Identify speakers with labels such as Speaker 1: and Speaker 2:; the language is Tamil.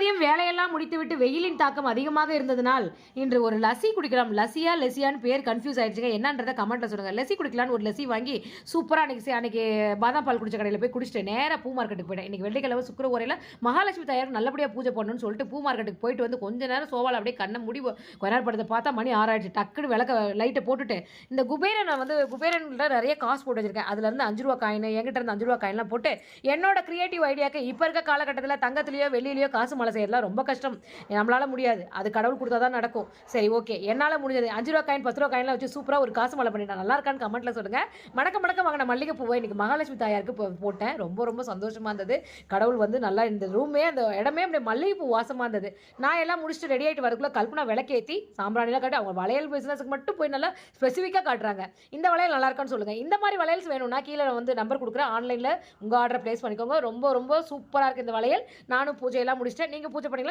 Speaker 1: மதியம் வேலையெல்லாம் முடித்துவிட்டு வெயிலின் தாக்கம் அதிகமாக இருந்ததனால் இன்று ஒரு லஸ்ஸி குடிக்கலாம். லஸ்ஸியா லெசியான்னு பேர் கன்ஃபியூஸ் ஆயிடுச்சுங்க. என்னன்றதை கமெண்ட்ல சொல்லுங்க. லஸ்ஸி குடிக்கலான்னு ஒரு லஸ்ஸி வாங்கி சூப்பராக அன்னைக்கு பாதாம் பால் குடிச்ச கடையில் போய் குடிச்சிட்டு நேராக பூ மார்க்கெட்டுக்கு போயிட்டேன். இன்னைக்கு வெள்ளிக்கிழமை சுக்கிர உரையில் மகாலட்சுமி தாயாருக்கு நல்லபடியாக பூஜை பண்ணணும்னு சொல்லிட்டு பூ மார்க்கெட்டுக்கு போயிட்டு வந்து கொஞ்ச நேரம் சோவால் அப்படியே கண்ணை முடி கொஞ்ச நேரம் படுத்த பார்த்தா மணி 6 ஆயிடுச்சு. டக்குன்னு விளக்க லைட்டை போட்டுட்டு இந்த குபேரன்கிட்ட நிறைய காசு போட்டு வச்சிருக்கேன். அதுல இருந்து 5 ரூபா காயின் என்கிட்ட இருந்து 5 ரூபா காயின்லாம் போட்டு என்னோட கிரியேட்டிவ் ஐடியாக்கு இப்போ இருக்க காலகட்டத்தில் தங்கத்திலேயோ வெள்ளியிலையோ காசு மழை செய்யறதுலாம் ரொம்ப கஷ்டம். நம்மளால முடியாது. அது கடவுள் கொடுத்தா தான் நடக்கும். சரி ஓகே, என்னால் முடிஞ்சது 5 ரூபா காயின் 10 ரூபா காயின்லாம் வச்சு சூப்பராக ஒரு காசு மழை பண்ணிட்டேன். நல்லா இருக்கான்னு கமெண்ட்ல சொல்லுங்க. மணக்க வாங்கின மல்லிகை பூவை இன்னைக்கு மகாலட்சுமி தாயாருக்கு போட்டேன். ரொம்ப சந்தோஷமா இருந்தது. கடவுள் வந்து நல்லா இந்த ரூமே அந்த இடமே அப்படியே மல்லிகை பூ வாசமா இருந்தது. நான் எல்லாம் முடிச்சுட்டு ரெடி ஆகிட்டு வரதுக்குள்ள கல்பனா விளக்கேற்றி சாம்பிராணிலாம் காட்டி அவங்க வளையல் பிசினஸுக்கு மட்டும் போய் நல்லா ஸ்பெசிஃபிக்காக காட்டுறாங்க. இந்த வளையல் நல்லா இருக்கான்னு சொல்லுங்க. இந்த மாதிரி வளையல்ஸ் வேணும்னா கீழே வந்து நம்பர் கொடுக்குறேன். ஆன்லைனில் உங்கள் ஆர்டர் பிளேஸ் பண்ணிக்கோங்க. ரொம்ப சூப்பராக இருக்குது இந்த வளையல். நானும் பூஜையெல்லாம் முடிச்சிட்டேன். நீங்கள் பூஜை பண்ணிக்கலாம்.